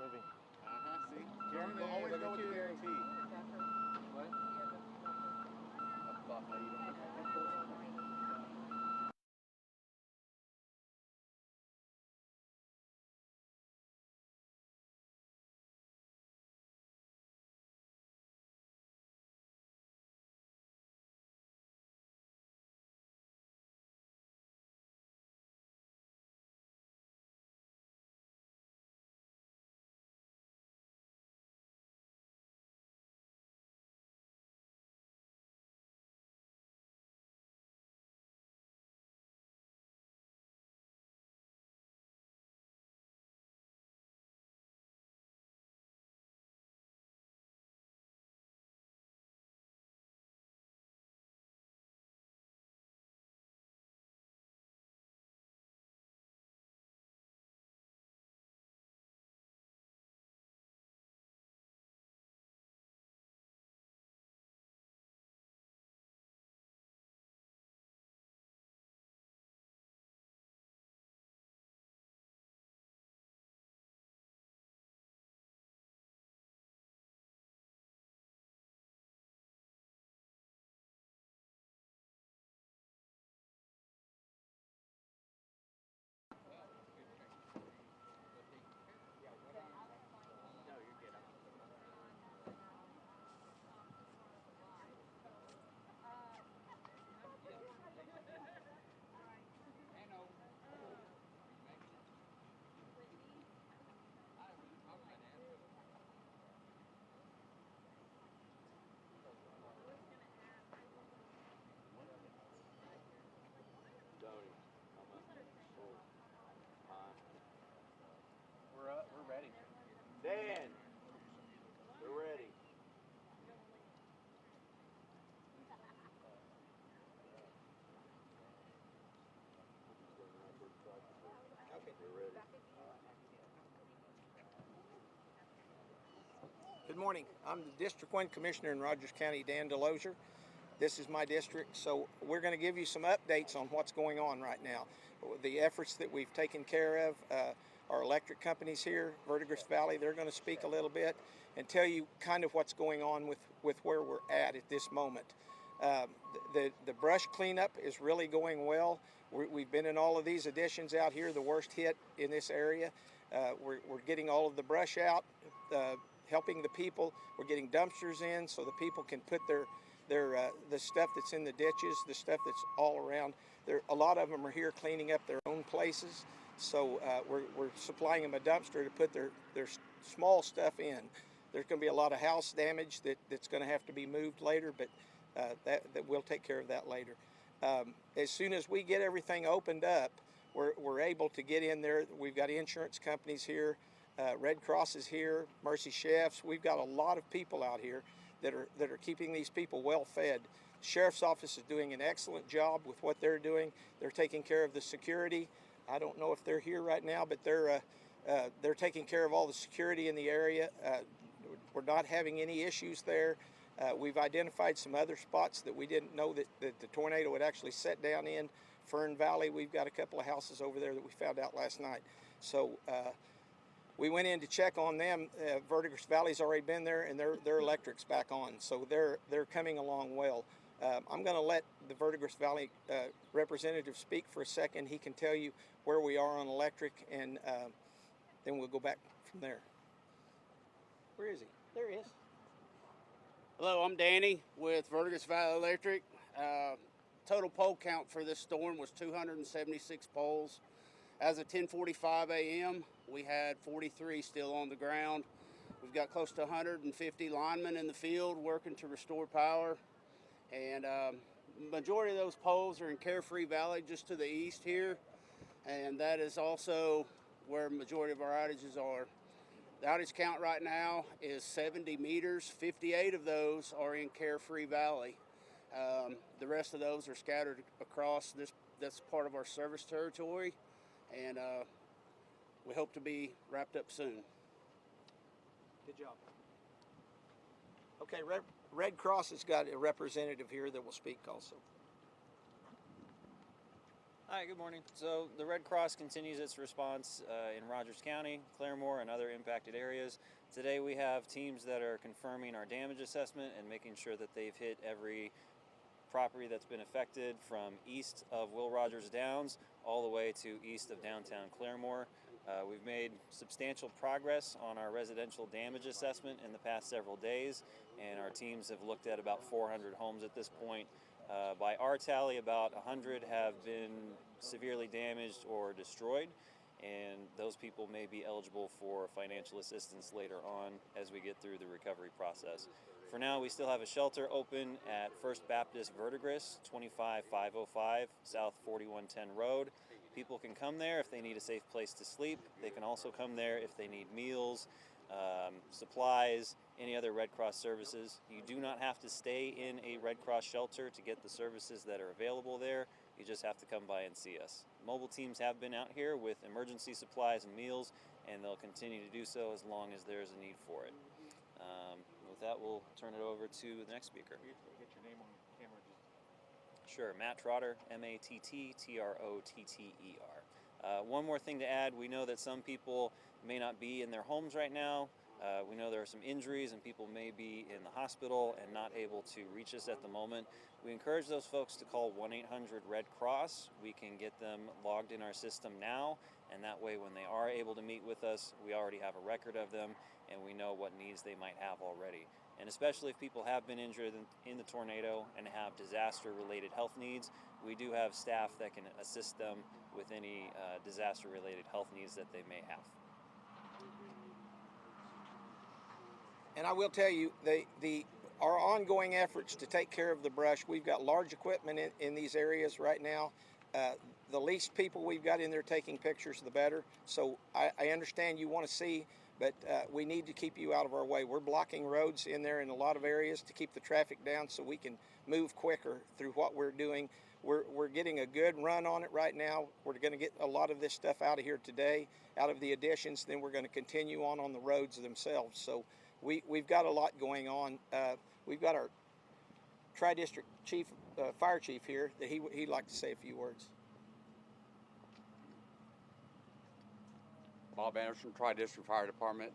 moving. See? Always go with the guarantee. What? We're ready. Dan, we're ready. Okay. We're ready. Good morning. I'm the District 1 Commissioner in Rogers County, Dan Delosier. This is my district, so we're going to give you some updates on what's going on right now. The efforts that we've taken care of, our electric companies here, Verdigris Valley, they're going to speak a little bit and tell you kind of what's going on with where we're at this moment. The brush cleanup is really going well. We've been in all of these additions out here, the worst hit in this area. We're getting all of the brush out, helping the people. We're getting dumpsters in so the people can put the stuff that's in the ditches, the stuff that's all around. A lot of them are here cleaning up their own places, so we're supplying them a dumpster to put their small stuff in. There's going to be a lot of house damage that's going to have to be moved later, but that we'll take care of that later. As soon as we get everything opened up, we're able to get in there. We've got insurance companies here, Red Cross is here, Mercy Chefs. We've got a lot of people out here that are keeping these people well fed. The Sheriff's Office is doing an excellent job with what they're doing. They're taking care of the security. I don't know if they're here right now, but they're taking care of all the security in the area. We're not having any issues there. We've identified some other spots that we didn't know that the tornado would actually set down in. Fern Valley, we've got a couple of houses over there that we found out last night. So we went in to check on them. Verdigris Valley's already been there, and their electric's back on, so they're coming along well. I'm going to let the Verdigris Valley representative speak for a second. He can tell you where we are on electric, and then we'll go back from there. Where is he? There he is. Hello, I'm Danny with Verdigris Valley Electric. Total pole count for this storm was 276 poles. As of 10:45 a.m., we had 43 still on the ground. We've got close to 150 linemen in the field working to restore power. And majority of those poles are in Carefree Valley just to the east here. And that is also where majority of our outages are. The outage count right now is 70 meters. 58 of those are in Carefree Valley. The rest of those are scattered across that's part of our service territory, and we hope to be wrapped up soon. Good job. Okay, Red Cross has got a representative here that will speak also. Hi, good morning. So the Red Cross continues its response in Rogers County, Claremore, and other impacted areas. Today we have teams that are confirming our damage assessment and making sure that they've hit every property that's been affected from east of Will Rogers Downs all the way to east of downtown Claremore. We've made substantial progress on our residential damage assessment in the past several days, and our teams have looked at about 400 homes at this point. By our tally, about 100 have been severely damaged or destroyed, and those people may be eligible for financial assistance later on as we get through the recovery process. For now, we still have a shelter open at First Baptist Verdigris, 25505 South 4110 Road. People can come there if they need a safe place to sleep. They can also come there if they need meals, supplies, any other Red Cross services. You do not have to stay in a Red Cross shelter to get the services that are available there. You just have to come by and see us. Mobile teams have been out here with emergency supplies and meals, and they'll continue to do so as long as there's a need for it. With that, we'll turn it over to the next speaker. Get your name on camera. Sure, Matt Trotter, Mattrotter. One more thing to add, we know that some people may not be in their homes right now. We know there are some injuries and people may be in the hospital and not able to reach us at the moment. We encourage those folks to call 1-800-RED-CROSS. We can get them logged in our system now, and that way when they are able to meet with us, we already have a record of them and we know what needs they might have already. And especially if people have been injured in the tornado and have disaster-related health needs, we do have staff that can assist them with any disaster-related health needs that they may have. And I will tell you, our ongoing efforts to take care of the brush, we've got large equipment in these areas right now. The least people we've got in there taking pictures, the better. So I understand you want to see, but we need to keep you out of our way. We're blocking roads in there in a lot of areas to keep the traffic down so we can move quicker through what we're doing. We're getting a good run on it right now. We're going to get a lot of this stuff out of here today, out of the additions. Then we're going to continue on the roads themselves. So we've got a lot going on. We've got our Tri-District Chief, Fire Chief here, that he'd like to say a few words. Bob Anderson, Tri-District Fire Department.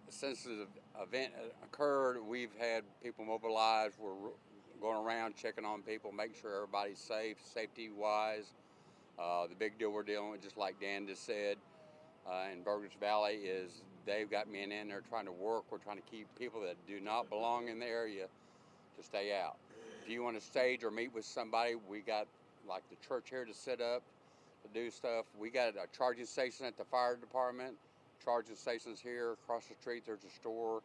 Since the event occurred, we've had people mobilized. We're going around checking on people, making sure everybody's safe, safety-wise. The big deal we're dealing with, just like Dan just said, in Burgess Valley, is they've got men in there trying to work. We're trying to keep people that do not belong in the area to stay out. If you want to stage or meet with somebody, we got like the church here to set up, to do stuff. We got a charging station at the fire department, charging stations here across the street. There's a store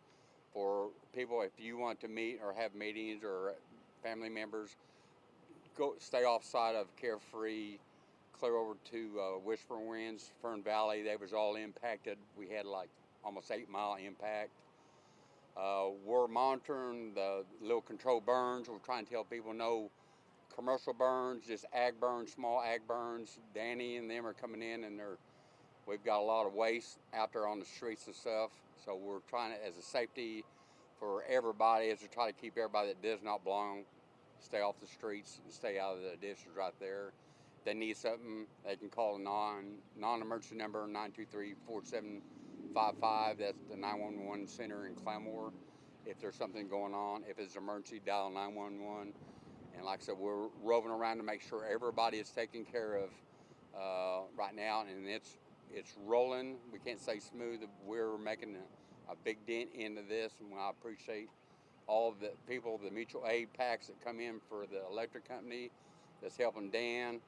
for people if you want to meet or have meetings or family members. Go stay off side of Carefree, clear over to Whispering Winds, Fern Valley. They was all impacted. We had like almost 8 mile impact. We're monitoring the little controlled burns. We're trying to tell people no commercial burns, just ag burns, small ag burns. Danny and them are coming in, and we've got a lot of waste out there on the streets and stuff. So we're trying to, as a safety for everybody, is to try to keep everybody that does not belong, stay off the streets and stay out of the ditches right there. If they need something, they can call a non-emergency number, 923-4755. That's the 911 center in Claremore. If there's something going on, if it's an emergency, dial 911. And like I said, we're roving around to make sure everybody is taken care of right now, and it's rolling. We can't say smooth. We're making a big dent into this, and I appreciate all of the people, the mutual aid packs that come in for the electric company that's helping Dan.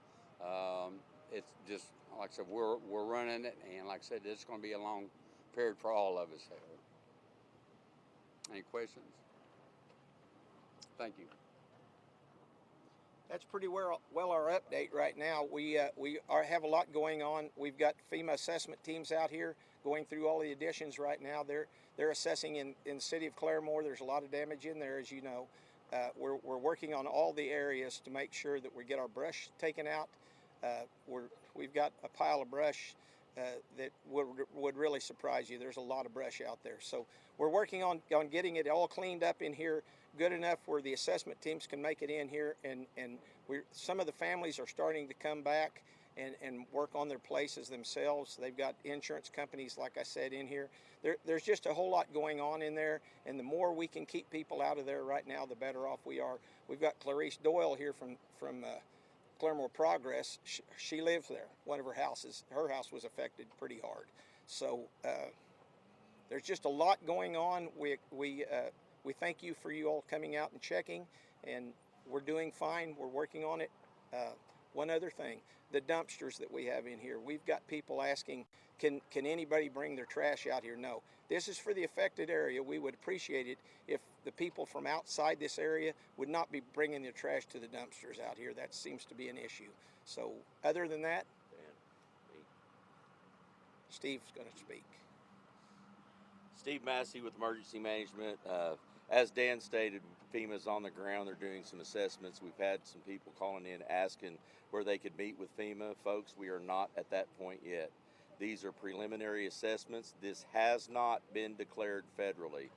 It's just, like I said, we're running it, and like I said, it's going to be a long period for all of us here. Any questions? Thank you. That's pretty well our update right now. We have a lot going on. We've got FEMA assessment teams out here going through all the additions right now. They're assessing in the city of Claremore. There's a lot of damage in there, as you know. We're working on all the areas to make sure that we get our brush taken out. We've got a pile of brush that would really surprise you. There's a lot of brush out there. So we're working on getting it all cleaned up in here, good enough where the assessment teams can make it in here. And some of the families are starting to come back and work on their places themselves. They've got insurance companies, like I said, in here. There's just a whole lot going on in there. And the more we can keep people out of there right now, the better off we are. We've got Clarice Doyle here from Claremore Progress. She lives there. One of her house was affected pretty hard. So there's just a lot going on. We thank you for you all coming out and checking, and we're doing fine. We're working on it. One other thing, the dumpsters that we have in here. We've got people asking, can anybody bring their trash out here? No. This is for the affected area. We would appreciate it if the people from outside this area would not be bringing their trash to the dumpsters out here. That seems to be an issue. So other than that, Steve's going to speak. Steve Massey with Emergency Management. As Dan stated, FEMA's on the ground. They're doing some assessments. We've had some people calling in asking where they could meet with FEMA. Folks, we are not at that point yet. These are preliminary assessments. This has not been declared federally.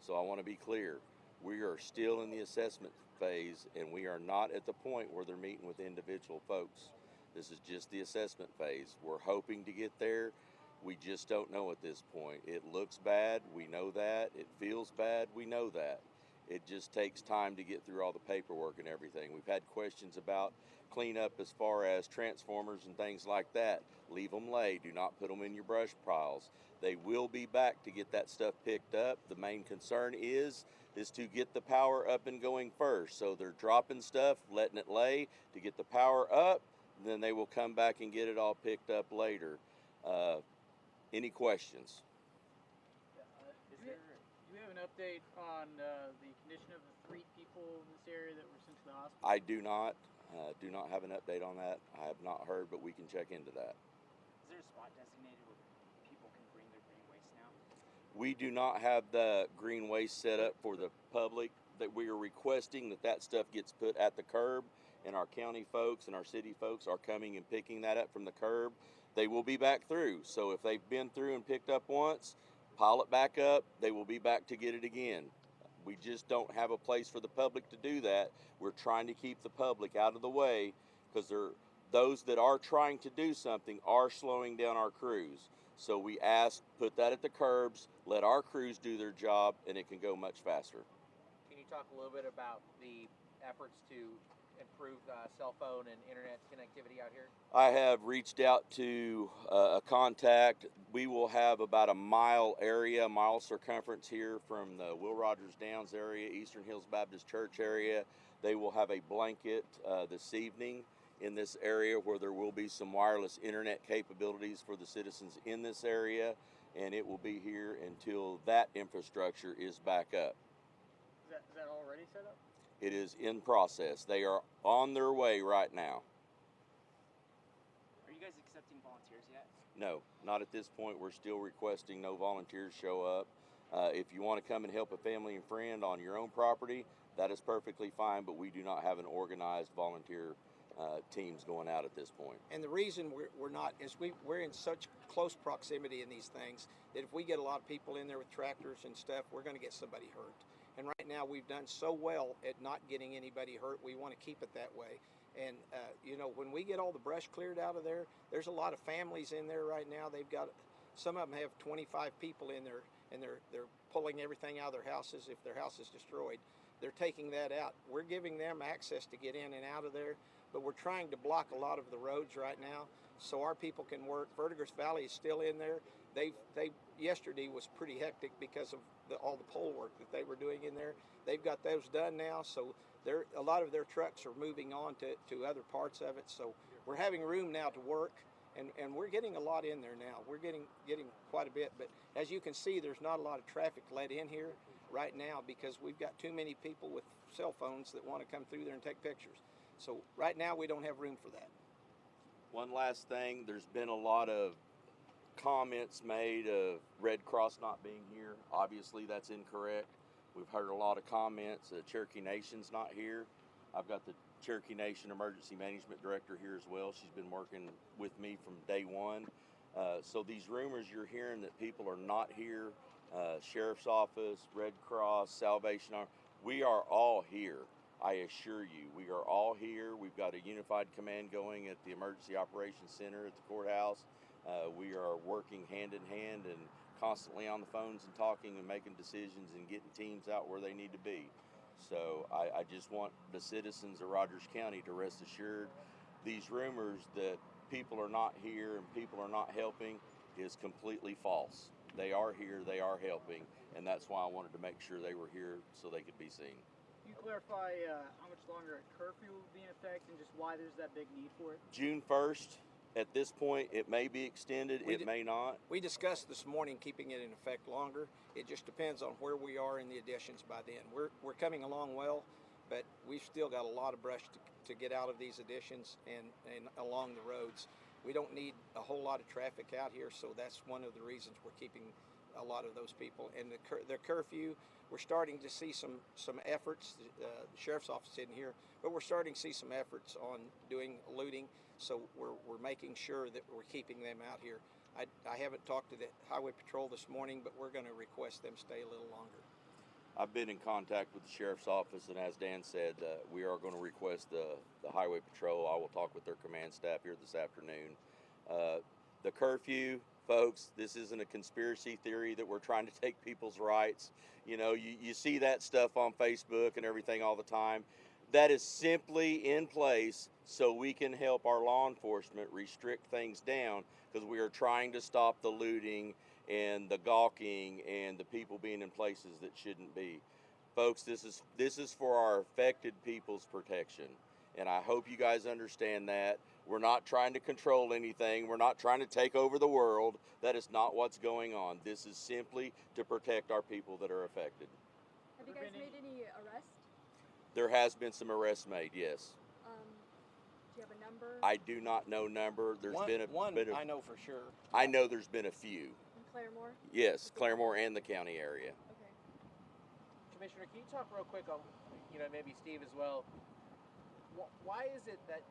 So I want to be clear. We are still in the assessment phase, and we are not at the point where they're meeting with individual folks. This is just the assessment phase. We're hoping to get there. We just don't know at this point. It looks bad, we know that. It feels bad, we know that. It just takes time to get through all the paperwork and everything. We've had questions about cleanup as far as transformers and things like that. Leave them lay, do not put them in your brush piles. They will be back to get that stuff picked up. The main concern is to get the power up and going first. So they're dropping stuff, letting it lay to get the power up, then they will come back and get it all picked up later. Any questions? Do you have an update on the condition of the 3 people in this area that were sent to the hospital? I do not have an update on that. I have not heard, but we can check into that. Is there a spot designated where people can bring their green waste now? We do not have the green waste set up for the public. That we are requesting that stuff gets put at the curb, and our county folks and our city folks are coming and picking that up from the curb. They will be back through. So if they've been through and picked up once, pile it back up, they will be back to get it again. We just don't have a place for the public to do that. We're trying to keep the public out of the way because those that are trying to do something are slowing down our crews. So we ask, put that at the curbs, let our crews do their job, and it can go much faster. Can you talk a little bit about the efforts to improve cell phone and internet connectivity out here? I have reached out to a contact. We will have about a mile circumference here from the Will Rogers Downs area, Eastern Hills Baptist Church area. They will have a blanket this evening in this area where there will be some wireless internet capabilities for the citizens in this area, and it will be here until that infrastructure is back up. Is that already set up? It is in process. They are on their way right now. Are you guys accepting volunteers yet? No, not at this point. We're still requesting no volunteers show up. If you want to come and help a family and friend on your own property, that is perfectly fine, but we do not have an organized volunteer teams going out at this point. And the reason we're not is we're in such close proximity in these things that if we get a lot of people in there with tractors and stuff, we're going to get somebody hurt. And right now we've done so well at not getting anybody hurt. We want to keep it that way. And when we get all the brush cleared out of there, there's a lot of families in there right now. Some of them have 25 people in there, and they're pulling everything out of their houses if their house is destroyed. They're taking that out. We're giving them access to get in and out of there, but we're trying to block a lot of the roads right now so our people can work. Verdigris Valley is still in there. Yesterday was pretty hectic because of all the pole work that they were doing in there. They've got those done now, so a lot of their trucks are moving on to other parts of it. So we're having room now to work, and we're getting a lot in there now. We're getting quite a bit, but as you can see, there's not a lot of traffic let in here right now because we've got too many people with cell phones that want to come through there and take pictures. So right now we don't have room for that. One last thing, there's been a lot of comments made of Red Cross not being here. Obviously that's incorrect. We've heard a lot of comments. Cherokee Nation's not here. I've got the Cherokee Nation Emergency Management Director here as well. She's been working with me from day one. So these rumors you're hearing that people are not here, Sheriff's Office, Red Cross, Salvation Army, we are all here. I assure you, we are all here. We've got a unified command going at the Emergency Operations Center at the courthouse. We are working hand in hand and constantly on the phones and talking and making decisions and getting teams out where they need to be. So I just want the citizens of Rogers County to rest assured these rumors that people are not here and people are not helping is completely false. They are here, they are helping, and that's why I wanted to make sure they were here so they could be seen. Can you clarify how much longer a curfew will be in effect and just why there's that big need for it? June 1st, at this point, it may be extended, it may not. We discussed this morning keeping it in effect longer. It just depends on where we are in the additions by then. We're coming along well, but we've still got a lot of brush to get out of these additions and along the roads. We don't need a whole lot of traffic out here, so that's one of the reasons we're keeping a lot of those people. And the curfew, we're starting to see some efforts. The sheriff's office isn't here, but we're starting to see some efforts on doing looting. So we're making sure that we're keeping them out here. I haven't talked to the Highway Patrol this morning, but we're going to request them stay a little longer. I've been in contact with the Sheriff's Office, and as Dan said, we are going to request the Highway Patrol. I will talk with their command staff here this afternoon. The curfew, folks, this isn't a conspiracy theory that we're trying to take people's rights. You know, you see that stuff on Facebook and everything all the time. That is simply in place so we can help our law enforcement restrict things down, because we are trying to stop the looting and the gawking and the people being in places that shouldn't be. Folks, this is for our affected people's protection, and I hope you guys understand that. We're not trying to control anything. We're not trying to take over the world. That is not what's going on. This is simply to protect our people that are affected. Have you guys made any arrests? There has been some arrests made, yes. Do you have a number? I do not know number. There's been a one bit of, I know for sure. I know there's been a few. In Claremore? Yes, Claremore and the county area. Okay. Commissioner, can you talk real quick on, maybe Steve as well? Why is it that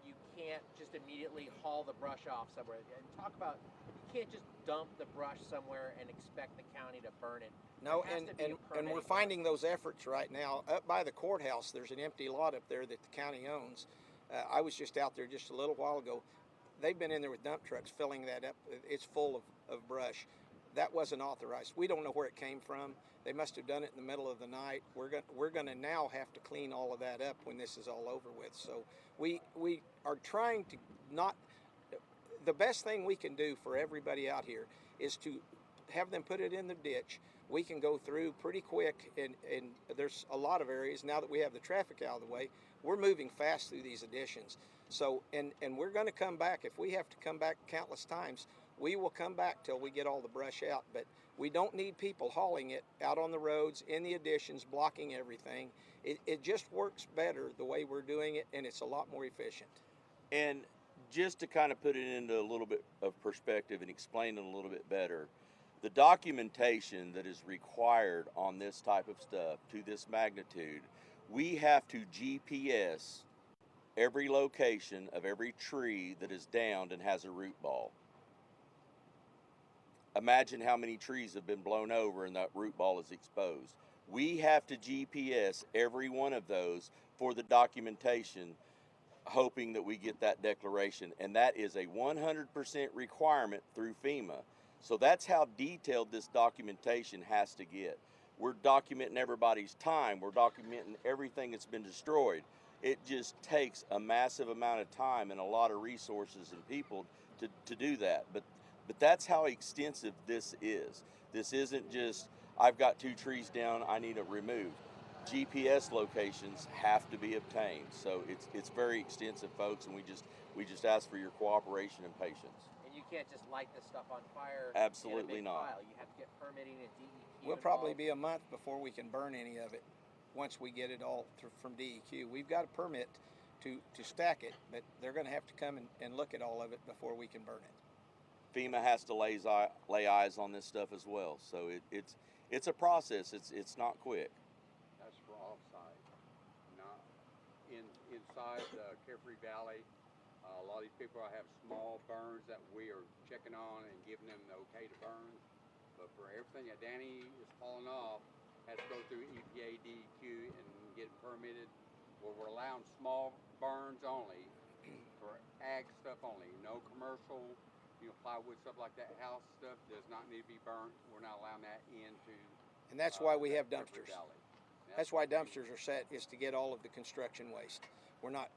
you can't just immediately haul the brush off somewhere? And talk about, you can't just dump the brush somewhere and expect the county to burn it. No, There has to be a and permitting we're finding those efforts right now. Up by the courthouse, there's an empty lot up there that the county owns. I was just out there just a little while ago. They've been in there with dump trucks filling that up. It's full of brush. That wasn't authorized. We don't know where it came from. They must have done it in the middle of the night. We're going to now have to clean all of that up when this is all over with. So we are trying to not. The best thing we can do for everybody out here is to have them put it in the ditch. We can go through pretty quick, and there's a lot of areas now that we have the traffic out of the way. We're moving fast through these additions. So and we're going to come back. If we have to come back countless times, we will come back till we get all the brush out. But we don't need people hauling it out on the roads, in the additions, blocking everything. It just works better the way we're doing it, and it's a lot more efficient. And just to kind of put it into a little bit of perspective and explain it a little bit better, the documentation that is required on this type of stuff to this magnitude, we have to GPS every location of every tree that is downed and has a root ball. Imagine how many trees have been blown over and that root ball is exposed. We have to GPS every one of those for the documentation, hoping that we get that declaration. And that is a 100% requirement through FEMA. So that's how detailed this documentation has to get. We're documenting everybody's time. We're documenting everything that's been destroyed. It just takes a massive amount of time and a lot of resources and people to do that. But that's how extensive this is. This isn't just, I've got 2 trees down, I need it removed. GPS locations have to be obtained. So it's very extensive, folks, and we just ask for your cooperation and patience. And you can't just light this stuff on fire. Absolutely in a big not. Pile. You have to get permitting and DEQ. We'll probably involved. be a month before we can burn any of it once we get it all from DEQ. We've got a permit to stack it, but they're going to have to come and look at all of it before we can burn it. FEMA has to lay eyes on this stuff as well. So it's a process. It's not quick. That's for off-site, not inside the Carefree Valley. A lot of these people have small burns that we are checking on and giving them the okay to burn. But for everything that Danny is hauling off, has to go through EPA, DEQ, and get permitted. Where we're allowing small burns only, for ag stuff only. No commercial, plywood stuff like that. House stuff does not need to be burnt. We're not allowing that into. And that's why we have River dumpsters. Valley. That's why dumpsters are set, is to get all of the construction waste. We're not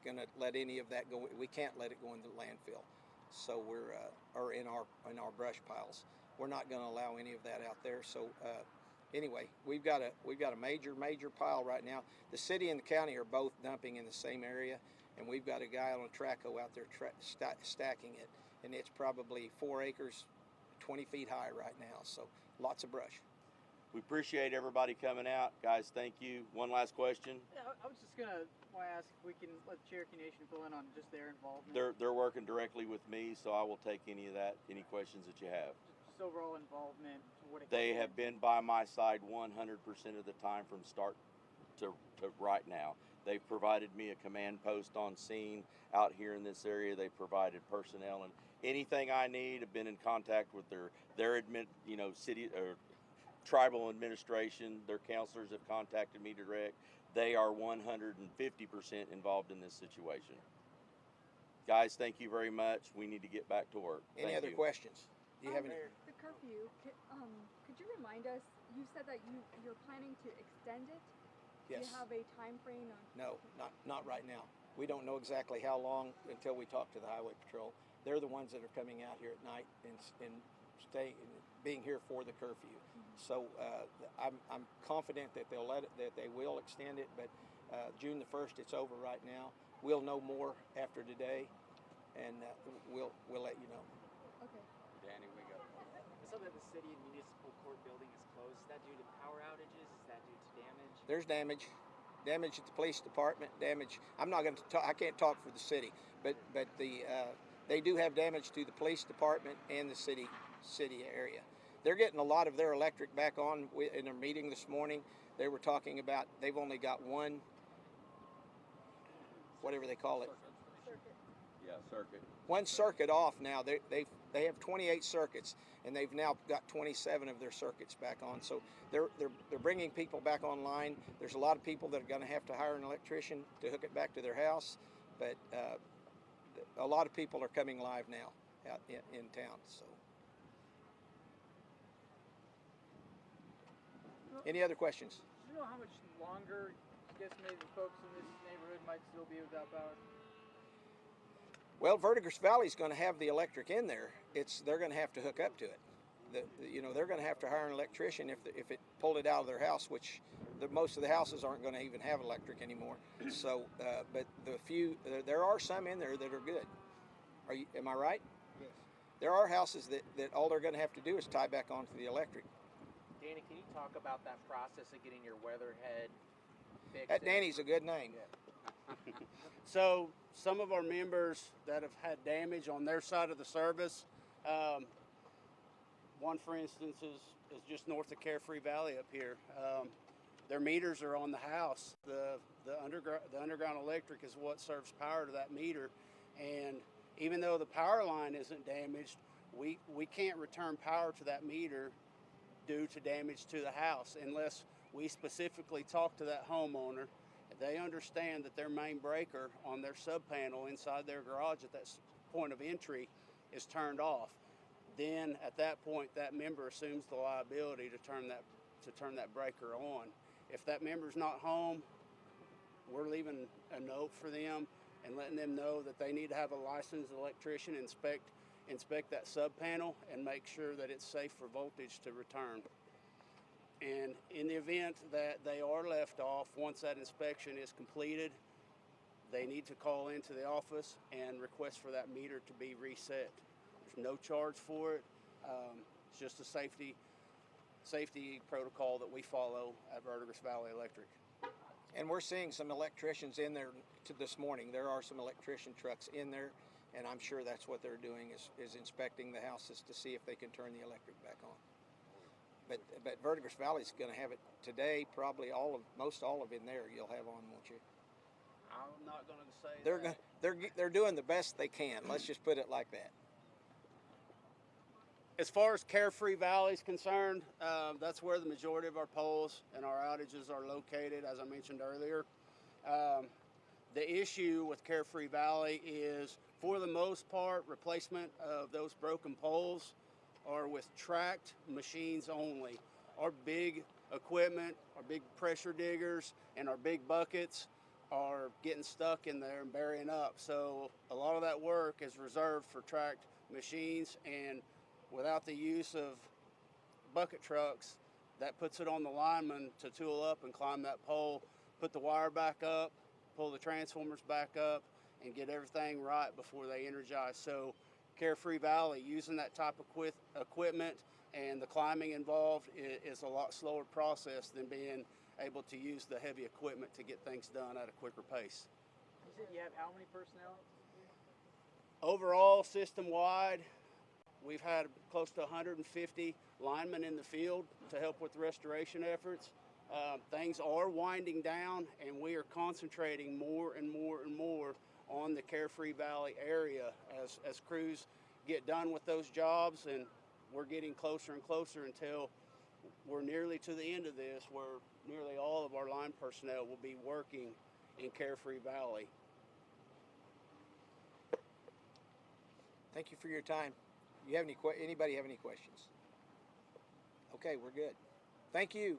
going to let any of that go. We can't let it go into the landfill. So we're or in our brush piles. We're not going to allow any of that out there. So anyway, we've got a major pile right now. The city and the county are both dumping in the same area, and we've got a guy on a trackhoe out there stacking it, and it's probably 4 acres, 20 feet high right now. So lots of brush. We appreciate everybody coming out. Guys, thank you. One last question. Yeah, I was just gonna want to ask if we can let Cherokee Nation fill in on just their involvement. They're working directly with me, so I will take any questions that you have. Just overall involvement. What it They can- have been by my side 100% of the time from start to right now. They've provided me a command post on scene out here in this area. They've provided personnel and anything I need. I've been in contact with their city or tribal administration. Their counselors have contacted me direct. They are 150% involved in this situation. Guys, thank you very much. We need to get back to work. Any Thank other you. questions? Do you have any? The curfew, could you remind us, you said that you're planning to extend it? Do Yes. you have a time frame on? No, not right now. We don't know exactly how long until we talk to the Highway Patrol. They're the ones that are coming out here at night and being here for the curfew. So I'm confident that they will extend it. But June the 1st, it's over right now. We'll know more after today, and we'll let you know. Okay. Danny, we go. I saw that the city and municipal court building is closed. Is that due to power outages? Is that due to damage? There's damage at the police department. Damage. I'm not going to. I can't talk for the city, but they do have damage to the police department and the city area. They're getting a lot of their electric back on. In their meeting this morning, they were talking about they've only got one, whatever they call it, Yeah, circuit. one circuit off now. They have 28 circuits, and they've now got 27 of their circuits back on. So they're bringing people back online. There's a lot of people that are going to have to hire an electrician to hook it back to their house, but a lot of people are coming live now out in town. So. Any other questions? Do you know how much longer you estimated the folks in this neighborhood might still be without power? Well, Verdigris Valley's going to have the electric in there. They're going to have to hook up to it. They're going to have to hire an electrician if it pulled it out of their house, which most of the houses aren't going to even have electric anymore. So, but there are some in there that are good. Am I right? Yes. There are houses that all they're going to have to do is tie back onto the electric. Danny, can you talk about that process of getting your weatherhead fixed? Danny's a good name. So some of our members that have had damage on their side of the service, one for instance is just north of Carefree Valley up here. Their meters are on the house. The underground electric is what serves power to that meter, and even though the power line isn't damaged, we can't return power to that meter due to damage to the house unless we specifically talk to that homeowner. They understand that their main breaker on their sub panel inside their garage at that point of entry is turned off. Then at that point, that member assumes the liability to turn that breaker on. If that member's not home, we're leaving a note for them and letting them know that they need to have a licensed electrician inspect that sub panel and make sure that it's safe for voltage to return. And in the event that they are left off, once that inspection is completed, they need to call into the office and request for that meter to be reset. There's no charge for it. It's just a safety protocol that we follow at Verdigris Valley Electric. And we're seeing some electricians in there this morning. There are some electrician trucks in there, and I'm sure that's what they're doing is inspecting the houses to see if they can turn the electric back on. But Verdigris Valley's going to have it today. Probably most all of in there you'll have on, won't you? I'm not going to say They're that. they're doing the best they can. Let's just put it like that. As far as Carefree Valley is concerned, that's where the majority of our poles and our outages are located, as I mentioned earlier. The issue with Carefree Valley is, for the most part, replacement of those broken poles are with tracked machines only. Our big equipment, our big pressure diggers, and our big buckets are getting stuck in there and burying up. So a lot of that work is reserved for tracked machines, and without the use of bucket trucks, that puts it on the lineman to tool up and climb that pole, put the wire back up, pull the transformers back up, and get everything right before they energize. So Carefree Valley, using that type of equipment and the climbing involved is a lot slower process than being able to use the heavy equipment to get things done at a quicker pace. You said you have how many personnel? Overall, system-wide, we've had close to 150 linemen in the field to help with restoration efforts. Things are winding down, and we are concentrating more and more and more on the Carefree Valley area as crews get done with those jobs, and we're getting closer and closer until we're nearly to the end of this, where nearly all of our line personnel will be working in Carefree Valley. Thank you for your time. You have anybody have any questions? Okay, we're good. Thank you.